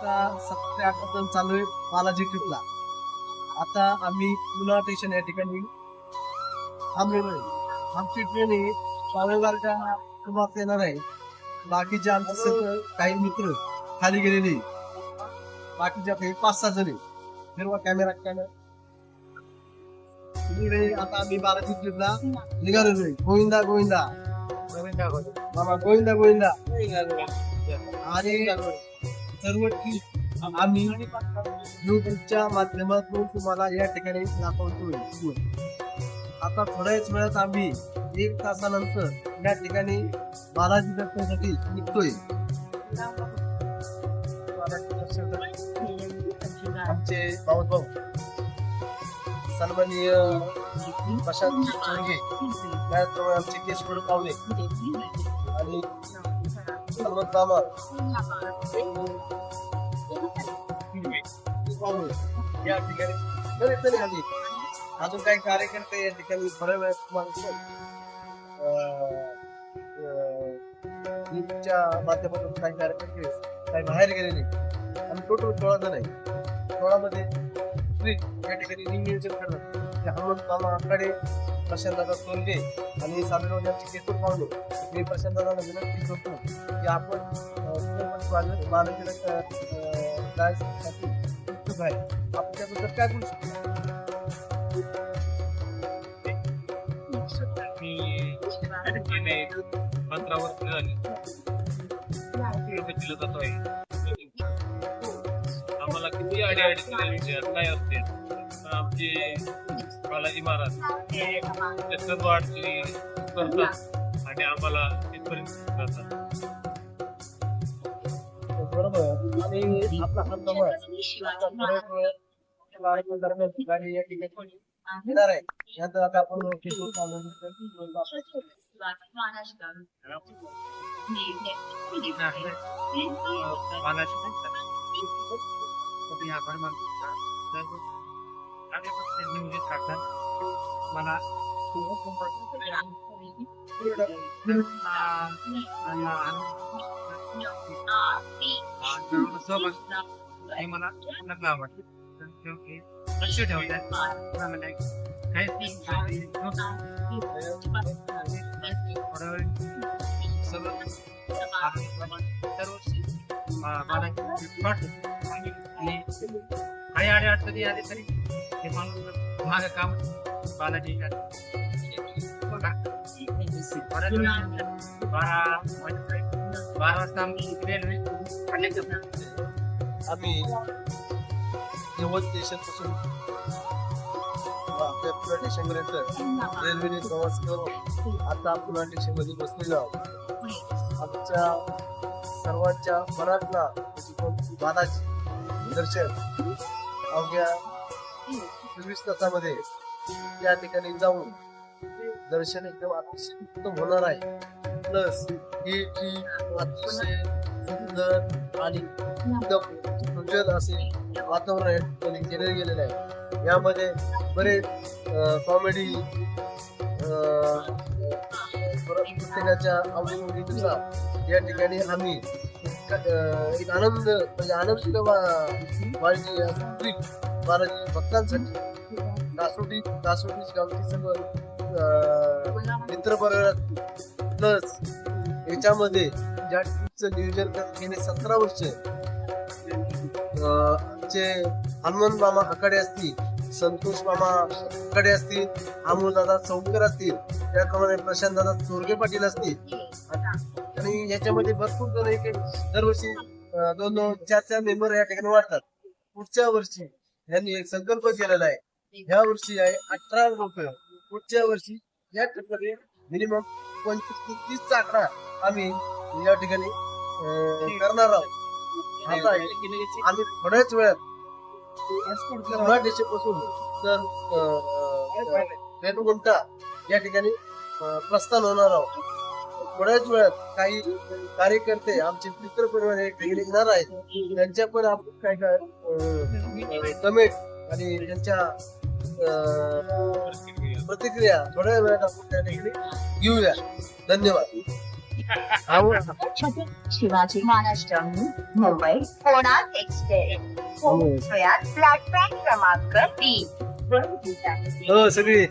आता 7 ते 8 वाजता चालू आहे बालाजी ट्रिपला. आता आम्ही पुन्हा स्टेशन या ठिकाणी थांबलेलो आहे. आमची ट्रेन ही 12:15च्या सुमारास येणार आहे. बाकीचे आमचे सगळे काही मित्र खाली गेलेले, बाकीच्या काही 5-6 जण फिरवा कॅमेरा. आता आम्ही बालाजी ट्रिपला निघालेलो आहे. गोविंदा गोविंदा बाबा, गोविंदा गोविंदा. आणि सर्व ट्रिप आम्ही युट्यूबच्या माध्यमातून तुम्हाला या ठिकाणी दाखवतोय. आता थोड्याच वेळात आम्ही 1 तासानंतर या ठिकाणी बालाजी दर्शनासाठी निघतोय. आमचे भाऊ सन्माननीय प्रशांत चोरगे, त्याचप्रमाणे आमचे केशवड पावले आणि सन्मत मामा या ठिकाणी बरेच जण आले. अजून काही कार्यकर्ते या ठिकाणी थोड्या वेळात तुम्हाला माध्यमातून काही कार्यकर्ते काही बाहेर गेलेले. आणि टोटल 16 जण आहे. 16 मध्ये या ठिकाणी नियोजन करतात हनुमंत मामा आकडे, प्रशांतदादा तोरगे आणि साबेगावचे केशव पावले. मी प्रशांतदादाला विनंती करतो की आपण जायसाठी इच्छुक आहे. आपण त्याबद्दल काय बोलू शकतो? पंधरावर जातोय. आम्हाला किती अडीअडचणी काय असते. आमचे बालाजी महाराज सर्व अडचणी करतात आणि आम्हाला तिथपर्यंत करतात. बरोबर. आणि आपला हा दरम्यान गाडी या ठिकाणी येणार आहे. यानंतर आता आपण मला मला आवडतं. लक्ष ठेवतात काही अडचणी आले तरी हे माणूस माझं काम बालाजी 12 वाजता आम्ही यवत स्टेशन पासून आपल्या पुणे स्टेशन पर्यंत रेल्वेने प्रवास करून आता पुणे स्टेशन मध्ये बसलेलो आहोत. आमच्या सर्वांच्या मनातला बालाजी दर्शन अवघ्या 24 तासामध्ये या ठिकाणी जाऊन दर्शन एकदम अतिशय उत्तम होणार आहे. प्लस ही ट्रिप अतिशय सुंदर आणि एकदम सुंदर असे वातावरण या ठिकाणी केले गेलेले आहे. यामध्ये बरेच कॉमेडी प्रत्येकाच्या आवडीनुसार या ठिकाणी आम्ही एक आनंद म्हणजे आनंद बालाजी भक्तांसाठी दासोटी गावची सर्व मित्र परिवार प्लस याच्यामध्ये ज्या ट्रिपचं नियोजन गेले 17 वर्ष चे हनुमंत मामा आकडे असतील, संतोष मामा आकडे असतील, अमोलदादा चौकर असतील, त्याप्रमाणे प्रशांत दादा चोरगे पाटील असतील आणि याच्यामध्ये भरपूर जण एक दरवर्षी 2-4 मेंबर या ठिकाणी वाढतात. पुढच्या वर्षी यांनी एक संकल्प केलेला आहे. ह्या वर्षी आहे 18 लोक. पुढच्या वर्षी या ठिकाणी मिनिमम 25-30चा आकडा आम्ही या ठिकाणी करणार आहोत. आता आम्ही थोड्याच वेळात पासून तर रेणुगुंटा या ठिकाणी प्रस्थान होणार आहोत. थोड्याच वेळात काही कार्यकर्ते आमचे मित्र परिवार येणार आहेत. त्यांच्या पण आपण काय काय कमेंट आणि त्यांच्या प्रतिक्रिया थोड्या वेळात आपण त्या ठिकाणी घेऊया. धन्यवाद. शिवाजी महाराष्ट्र मुंबई कोणार्क एक्सप्रेस प्लॅटफॉर्म क्रमांक 3 हो सगळी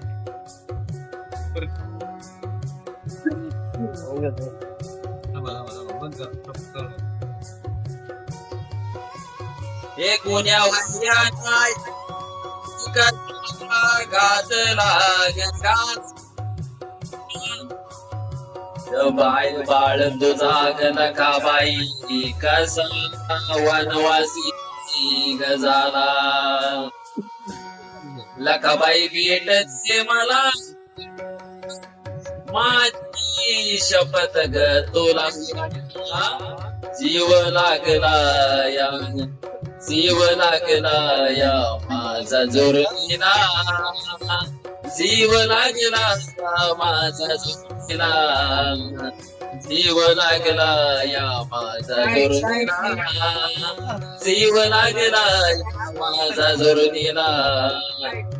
हे कोण्या वाद्याचा घातला गंगात बाय बाळ दुधाग नका बाई कसा वनवासी गजाला लकाबाई भेटते मला माझी शपथ ग तुला जीव लागला या जीव लागला या माझा जोरलीला जीव लागला माझा जोरलीला जीव लागला या माझा जोरलीला जीव लागला या माझा जोरलीला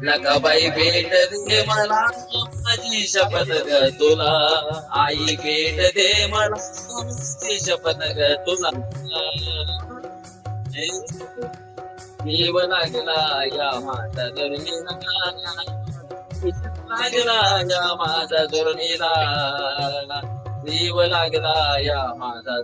लकाबाई भेट दे मला माझी शपथ ग तुला आई भेट दे मला माझी शपथ ग तुला जीव लागला या माझा जोरणीला लागला या माझा जोरणीला जीव लागला या माझा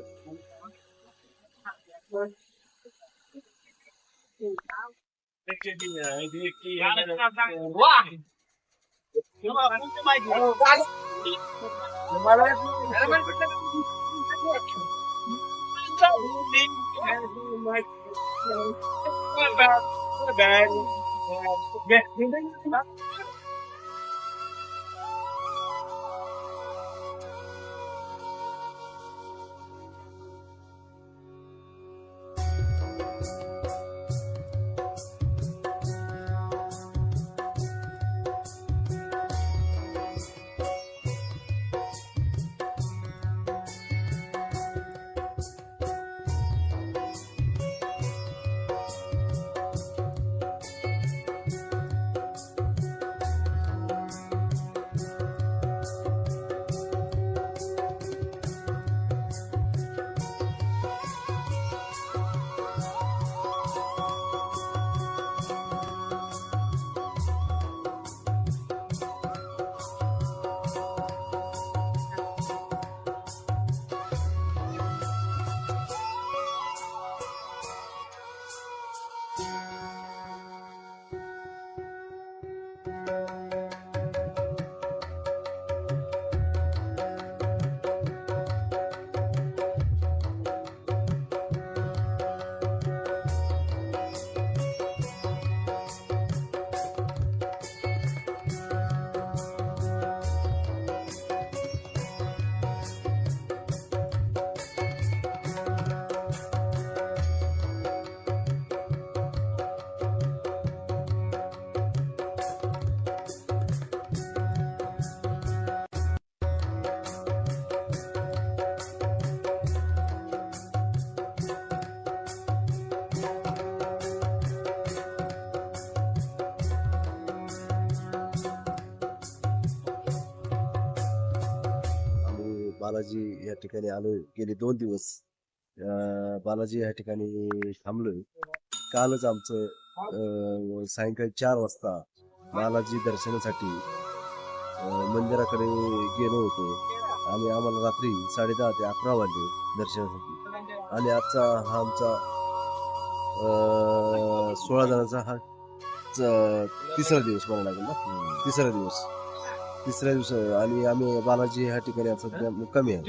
बालाजी या ठिकाणी आलोय गेले 2 दिवस बालाजी या ठिकाणी थांबलोय. कालच आमचं सायंकाळी 4 वाजता बालाजी दर्शनासाठी मंदिराकडे गेलो होतो आणि आम्हाला रात्री 10:30 ते 11 वाजले दर्शनासाठी. आणि आजचा हा आमचा 16 जणांचा हा तिसरा दिवस म्हणायला लागेल ना, तिसऱ्या दिवस आणि आम्ही बालाजी ह्या ठिकाणी सध्या मुक्कामी आहे.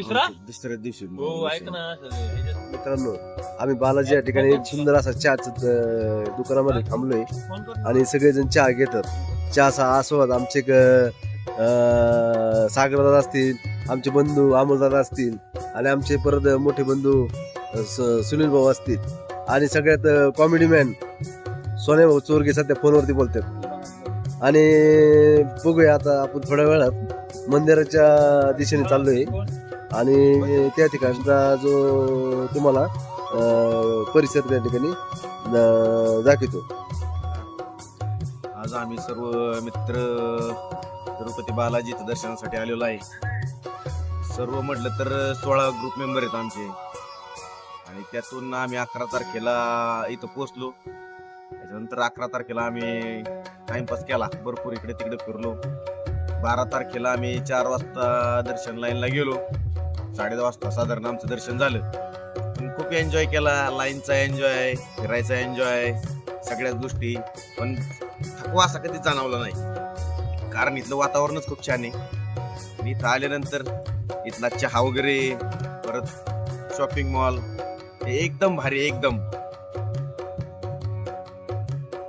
दुसऱ्या दिवशी मित्रांनो आम्ही बालाजी या ठिकाणी सुंदर असा चहाच दुकानामध्ये थांबलोय आणि सगळेजण चहा घेतात. चहाचा आस्वाद आमचे सागरदादा असतील, आमचे बंधू अमोलदादा असतील आणि आमचे परत मोठे बंधू सुनील भाऊ असतील आणि सगळ्यात कॉमेडी मॅन सोने भाऊ चोरगे सध्या फोनवरती बोलतात. आणि बघूया आता आपण थोड्या वेळात मंदिराच्या दिशेने चाललोय आणि त्या ठिकाणचा जो तुम्हाला परिसर त्या ठिकाणी दाखवतो. आज आम्ही सर्व मित्र तिरुपती बालाजीच्या दर्शनासाठी आलेलो आहे. सर्व म्हटलं तर 16 ग्रुप मेंबर आहेत आमचे आणि त्यातून आम्ही 11 तारखेला इथं पोहोचलो. त्याच्यानंतर 11 तारखेला आम्ही टाइमपास केला, भरपूर इकडे तिकडे फिरलो. 12 तारखेला आम्ही 4 वाजता दर्शन लाईनला गेलो. 10:30 वाजता साधारण आमचं दर्शन झालं. पण खूप एन्जॉय केला, लाईनचा एन्जॉय, फिरायचा एन्जॉय, सगळ्याच गोष्टी. पण थकवा असा कधी जाणवला नाही, कारण इथलं वातावरणच खूप छान आहे. आणि इथं आल्यानंतर इथला चहा वगैरे, परत शॉपिंग मॉल एकदम भारी, एकदम.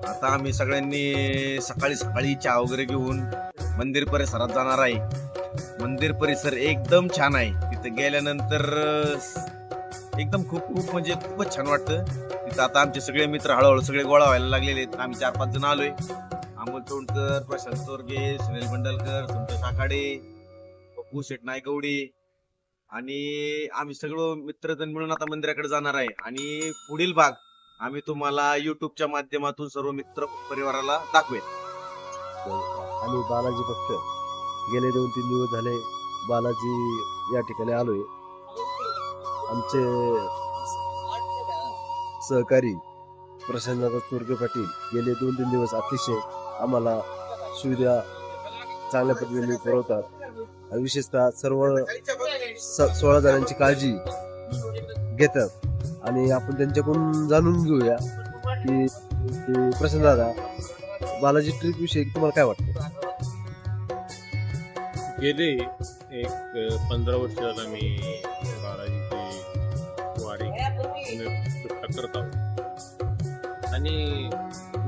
आता आम्ही सगळ्यांनी सकाळी सकाळी चहा वगैरे घेऊन मंदिर परिसरात जाणार आहे. मंदिर परिसर एकदम छान आहे. तिथे गेल्यानंतर एकदम खूप खूप म्हणजे खूपच छान वाटतं. तिथं आता आमचे सगळे मित्र हळूहळू सगळे गोळा व्हायला लागलेले आहेत. आम्ही 4-5 जण आलोय. अमोल तोंडकर, प्रशांत तोरगे, सुनील मंडलकर, संतोष आखाडे, पप्पू शेट नायकवडी आणि आम्ही सगळं मित्रजण मिळून आता मंदिराकडे जाणार आहे. आणि पुढील भाग आम्ही तुम्हाला युट्यूबच्या माध्यमातून सर्व मित्र परिवाराला दाखवेल. आम्ही बालाजी भक्त गेले 2-3 दिवस झाले बालाजी या ठिकाणी आलोय. आमचे सहकारी प्रशांत तोरगे पाटील गेले 2-3 दिवस अतिशय आम्हाला सुविधा चांगल्या पद्धतीने पुरवतात. विशेषतः सर्व 16 जणांची काळजी घेतात. आणि आपण त्यांच्याकडून जाणून घेऊया की प्रशांत दादा, बालाजी ट्रिप विषयी तुम्हाला काय वाटतं? गेले एक 15 वर्ष झालं मी बालाजीची वारी करत आहोत. आणि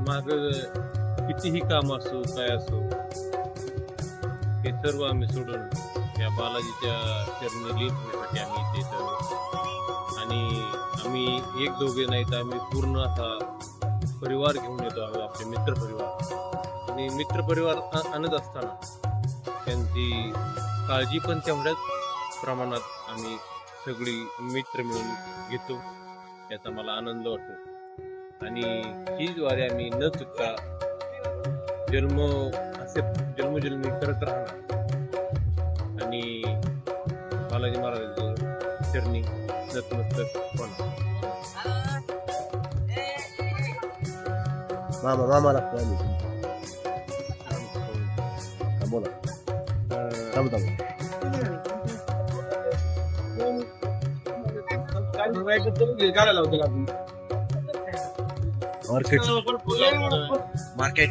माग कितीही काम असो काय असो, हे सर्व आम्ही सोडून या बालाजीच्या चरणी लीन होण्यासाठी आम्ही इथे येतो. आणि आम्ही एक दोघे नाही तर आम्ही पूर्ण असा परिवार घेऊन येतो आहोत, आपले मित्र परिवार. आणि मित्र परिवार आणत असताना त्यांची काळजी पण तेवढ्याच प्रमाणात आम्ही सगळी मित्र मिळून घेतो, याचा मला आनंद वाटतो. आणि ही ज्वारी आम्ही न चुकता जन्मोजन्मी करत राहणार आणि बालाजी महाराजांच्या चरणी नतमस्तक होणार. मामा लागतो आम्ही. बोला. थांब. मार्केट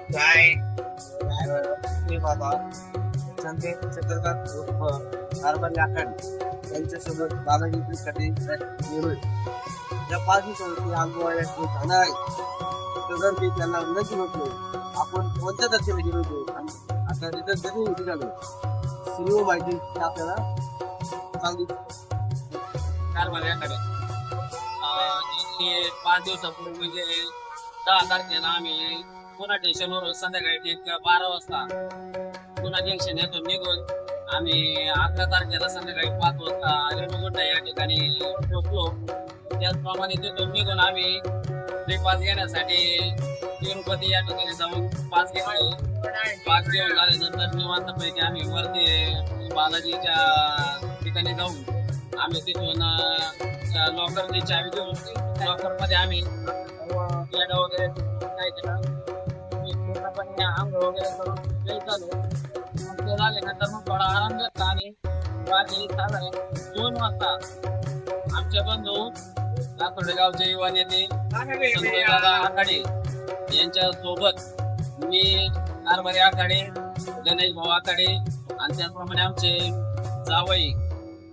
मी बाबा संजय चक्रवर्ती उर्फ हरबंद आखाडे यांच्यासोबत बालाजी साठी निवड या 5 दिवसावरती अनुभवायला जाणार आहे. तर मी त्यांना विनंती करतो, आपण कोणत्या तारखेला गेलो होतो आणि आता रिटर्न कधी निघालो, सर्व माहिती ती आपल्याला सांगितली. कारभार्याकडे 5 दिवसापूर्वी म्हणजे 10 तारखेला आम्ही पुन्हा स्टेशनवर संध्याकाळी 12 वाजता पुन्हा जंक्शन येतो निघून आम्ही 11 तारखेला संध्याकाळी 5 वाजता रेणुगुंडा या ठिकाणी पोहोचलो. त्याचप्रमाणे तिथून निघून आम्ही ब्रेकफास्ट घेण्यासाठी तिरुपती या ठिकाणी जाऊन पाच घेतले. पाच घेऊन झाल्यानंतर निवांतपैकी आम्ही वरती बालाजीच्या ठिकाणी जाऊन आम्ही तिथून लॉकरची चावी घेऊन लॉकरमध्ये आम्ही प्लेट वगैरे काय केलं पूर्णपणे अंग वगैरे करून फ्रेश झालो. ते झाल्यानंतर मग थोडा आराम घेतला आणि रात्री साधारण 2 वाजता आमचे बंधू लातोडे गावचे युवा नेते संतोषदादा आखाडे यांच्या सोबत मी कारभारी आखाडे, गणेश भाऊ आखाडे आणि त्याचप्रमाणे आमचे जावई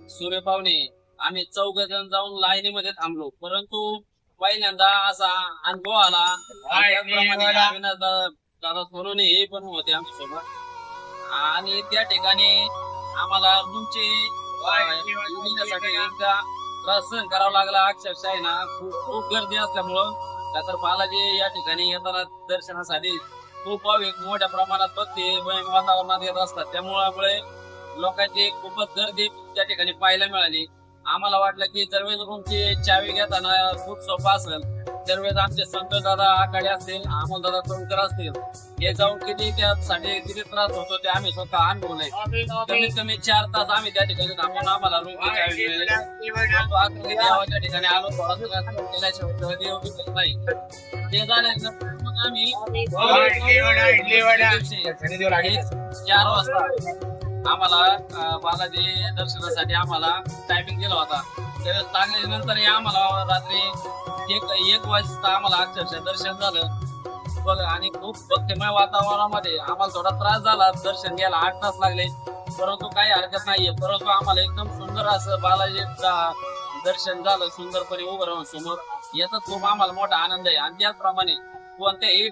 सूर्य पाहुणे आम्ही 4 जण जाऊन लाईनीमध्ये थांबलो. परंतु पहिल्यांदा असा अनुभव आला. त्याचप्रमाणे दादा सोनवणे हे पण होते आमच्यासोबत आणि त्या ठिकाणी आम्हाला रूमचे येण्यासाठी एकदा त्रास सहन करावा लागला. अक्षरशः आहे ना खूप गर्दी असल्यामुळं तर बालाजी या ठिकाणी येताना दर्शनासाठी खूप भाविक मोठ्या प्रमाणात भक्ती वातावरणात येत असतात. त्यामुळे लोकांची खूपच गर्दी त्या ठिकाणी पाहायला मिळाली. आम्हाला वाटलं की दरवेळेस रूमची चावी घेताना खूप सोपं असेल, दरवेळेस आमचे संतोष दादा आखाडे असतील, अमोल दादा तोंडकर असतील, हे जाऊन किती त्यासाठी किती त्रास होतो ते आम्ही स्वतः अनुभवलंय. कमीत कमी 4 तास आम्ही त्या ठिकाणी थांबून आम्हाला रूमची चावी मिळाली. त्या ठिकाणी आलो थोडा नाही. ते झाल्यानंतर मग आम्ही 4 वाजता आम्हाला बालाजी दर्शनासाठी आम्हाला टायमिंग दिला होता. त्यावेळेस लागल्यानंतर आम्हाला रात्री 1 वाजता आम्हाला अक्षरशः दर्शन झालं बघ. आणि खूप भक्तिमय वातावरणामध्ये आम्हाला थोडा त्रास झाला. दर्शन घ्यायला 8 तास लागले, परंतु काही हरकत नाहीये. परंतु आम्हाला एकदम सुंदर असं बालाजीचा दर्शन झालं, सुंदरपणे उभं राहून समोर. याचा खूप आम्हाला मोठा आनंद आहे. आणि त्याचप्रमाणे कोणत्याही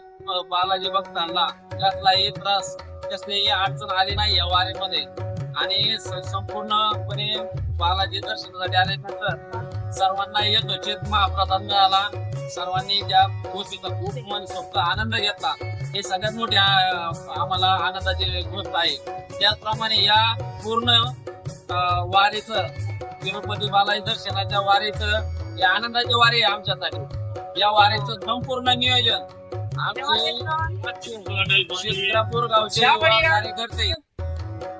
बालाजी भक्तांना कसलाही त्रास कसलीही अडचण आली नाही या वारीमध्ये. आणि संपूर्णपणे बालाजी दर्शनासाठी आल्यानंतर सर्वांना यथोचित महाप्रसाद मिळाला. सर्वांनी त्या गोष्टीचा खूप मनसोक्त आनंद घेतला. हे सगळ्यात मोठी आम्हाला आनंदाची गोष्ट आहे. त्याचप्रमाणे या पूर्ण वारीचं तिरुपती बालाजी दर्शनाच्या वारीचं या आनंदाची वारी आहे आमच्यासाठी. या वारीचं संपूर्ण नियोजन आमचे शिक्रापूर गावचे कार्यकर्ते,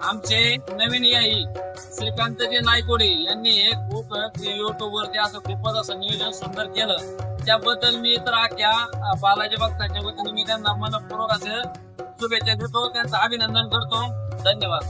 आमचे नवीन याई श्रीकांतजी नायकोडे यांनी हे खूप युट्यूब वरती असं खूपच असं नियोजन सुंदर केलं. त्याबद्दल मी तर अख्ख्या बालाजी भक्तांच्या वतीने मी त्यांना मनपूर्वक असं शुभेच्छा देतो, त्यांचं अभिनंदन करतो. धन्यवाद.